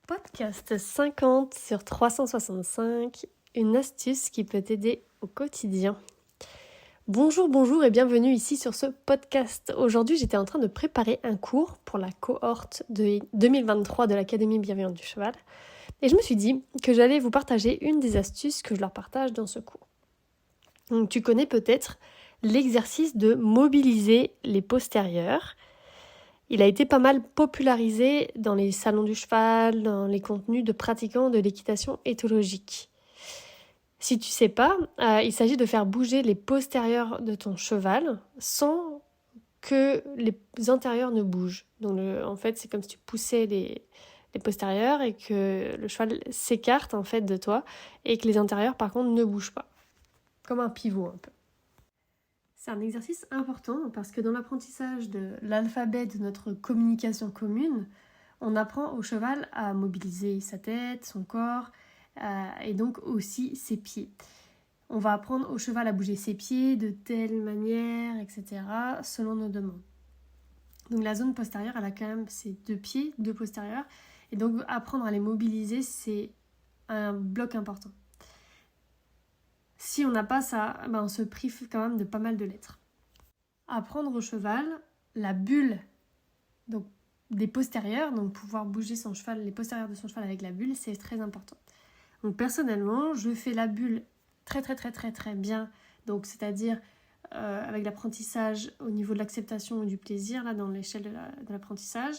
Podcast 50 sur 365, une astuce qui peut t'aider au quotidien. Bonjour et bienvenue ici sur ce podcast. Aujourd'hui, j'étais en train de préparer un cours pour la cohorte de 2023 de l'Académie bienveillante du cheval. Et je me suis dit que j'allais vous partager une des astuces que je leur partage dans ce cours. Donc, tu connais peut-être l'exercice de mobiliser les postérieurs. Il a été pas mal popularisé dans les salons du cheval, dans les contenus de pratiquants de l'équitation éthologique. Si tu sais pas, il s'agit de faire bouger les postérieurs de ton cheval sans que les antérieurs ne bougent. Donc en fait, c'est comme si tu poussais les postérieurs et que le cheval s'écarte en fait de toi et que les antérieurs par contre ne bougent pas. Comme un pivot un peu. C'est un exercice important parce que dans l'apprentissage de l'alphabet de notre communication commune, on apprend au cheval à mobiliser sa tête, son corps et donc aussi ses pieds. On va apprendre au cheval à bouger ses pieds de telle manière, etc. selon nos demandes. Donc la zone postérieure, elle a quand même ses deux pieds, deux postérieurs. Et donc apprendre à les mobiliser, c'est un bloc important. Si on n'a pas ça, on se prive quand même de pas mal de lettres. Apprendre au cheval la bulle donc, des postérieurs, donc pouvoir bouger son cheval, les postérieurs de son cheval avec la bulle, c'est très important. Donc personnellement, je fais la bulle très bien, donc c'est-à-dire avec l'apprentissage au niveau de l'acceptation ou du plaisir, là dans l'échelle de l'apprentissage,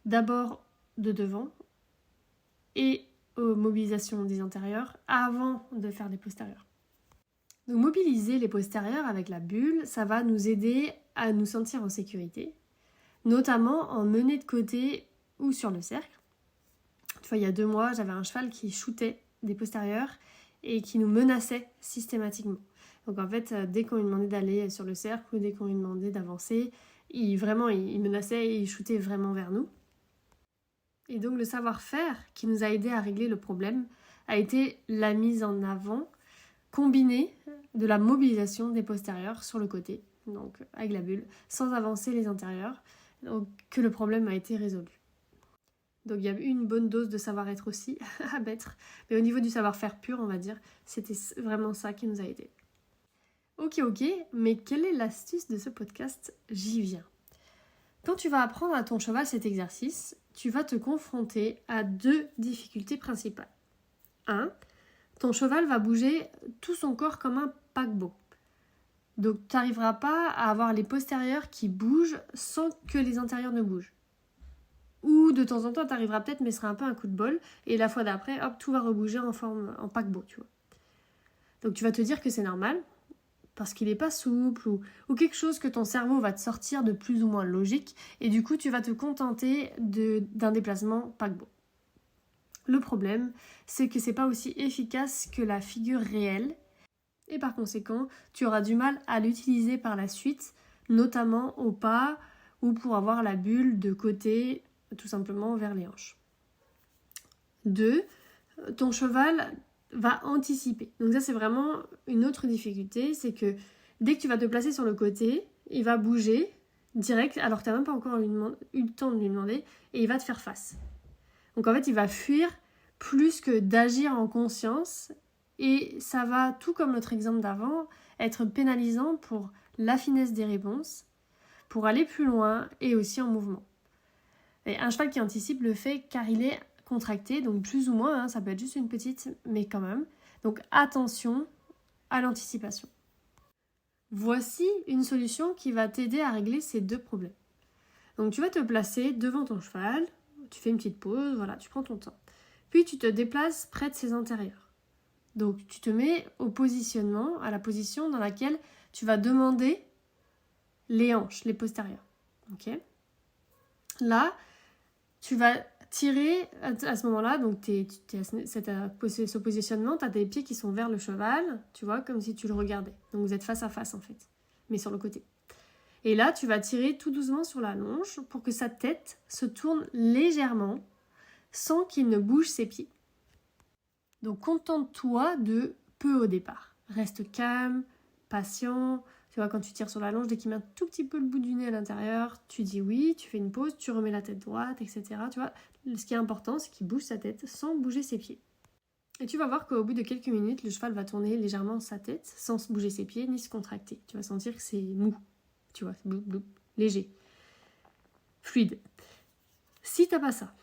d'abord de devant et mobilisation des antérieurs avant de faire les postérieurs. Donc mobiliser les postérieurs avec la bulle, ça va nous aider à nous sentir en sécurité, notamment en menée de côté ou sur le cercle. Tu vois, il y a 2 mois, j'avais un cheval qui shootait des postérieurs et qui nous menaçait systématiquement. Donc en fait, dès qu'on lui demandait d'aller sur le cercle ou dès qu'on lui demandait d'avancer, il menaçait et il shootait vraiment vers nous. Et donc le savoir-faire qui nous a aidé à régler le problème a été la mise en avant combinée de la mobilisation des postérieurs sur le côté, donc avec la bulle, sans avancer les antérieurs, donc que le problème a été résolu. Donc il y a eu une bonne dose de savoir-être aussi à mettre, mais au niveau du savoir-faire pur, on va dire, c'était vraiment ça qui nous a aidés. Ok, mais quelle est l'astuce de ce podcast ? J'y viens. Quand tu vas apprendre à ton cheval cet exercice, tu vas te confronter à 2 difficultés principales. 1. Ton cheval va bouger tout son corps comme un paquebot. Donc tu n'arriveras pas à avoir les postérieurs qui bougent sans que les antérieurs ne bougent. Ou de temps en temps, tu arriveras peut-être, mais ce sera un peu un coup de bol. Et la fois d'après, hop, tout va rebouger en paquebot, tu vois. Donc tu vas te dire que c'est normal, parce qu'il n'est pas souple, ou quelque chose que ton cerveau va te sortir de plus ou moins logique. Et du coup, tu vas te contenter d'un déplacement paquebot. Le problème, c'est que c'est pas aussi efficace que la figure réelle. Et par conséquent, tu auras du mal à l'utiliser par la suite, notamment au pas ou pour avoir la bulle de côté, tout simplement vers les hanches. 2. Ton cheval va anticiper. Donc ça, c'est vraiment une autre difficulté, c'est que dès que tu vas te placer sur le côté, il va bouger direct, alors que tu n'as même pas encore eu le temps de lui demander, et il va te faire face. Donc en fait, il va fuir plus que d'agir en conscience. Et ça va, tout comme notre exemple d'avant, être pénalisant pour la finesse des réponses, pour aller plus loin et aussi en mouvement. Et un cheval qui anticipe le fait car il est contracté, donc plus ou moins, ça peut être juste une petite, mais quand même. Donc attention à l'anticipation. Voici une solution qui va t'aider à régler ces 2 problèmes. Donc tu vas te placer devant ton cheval, tu fais une petite pause, voilà, tu prends ton temps. Puis tu te déplaces près de ses antérieurs. Donc tu te mets au positionnement, à la position dans laquelle tu vas demander les hanches, les postérieurs. Okay. Là, tu vas tirer à ce moment-là, donc tu es à ce positionnement, tu as tes pieds qui sont vers le cheval, tu vois, comme si tu le regardais. Donc vous êtes face à face en fait, mais sur le côté. Et là, tu vas tirer tout doucement sur la longe pour que sa tête se tourne légèrement sans qu'il ne bouge ses pieds. Donc contente-toi de peu au départ. Reste calme, patient. Tu vois, quand tu tires sur la longe, dès qu'il met un tout petit peu le bout du nez à l'intérieur, tu dis oui, tu fais une pause, tu remets la tête droite, etc. Tu vois, Ce qui est important, c'est qu'il bouge sa tête sans bouger ses pieds. Et tu vas voir qu'au bout de quelques minutes, le cheval va tourner légèrement sa tête sans bouger ses pieds ni se contracter. Tu vas sentir que c'est mou, tu vois, bloup, bloup, léger, fluide. Si t'as pas ça,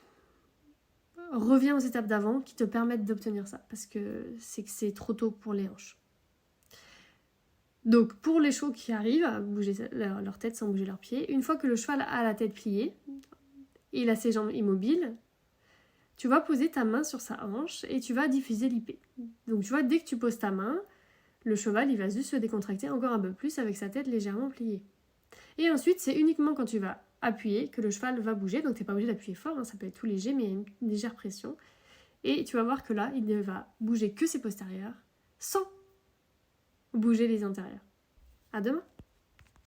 reviens aux étapes d'avant qui te permettent d'obtenir ça, parce que c'est trop tôt pour les hanches. Donc pour les chevaux qui arrivent à bouger leur tête sans bouger leurs pieds, une fois que le cheval a la tête pliée, il a ses jambes immobiles, tu vas poser ta main sur sa hanche et tu vas diffuser l'IP. Donc tu vois, dès que tu poses ta main, le cheval il va juste se décontracter encore un peu plus avec sa tête légèrement pliée. Et ensuite, c'est uniquement quand tu vas appuyer que le cheval va bouger, donc tu n'es pas obligé d'appuyer fort, hein, ça peut être tout léger, mais une légère pression. Et tu vas voir que là, il ne va bouger que ses postérieurs, sans bouger les antérieurs. À demain!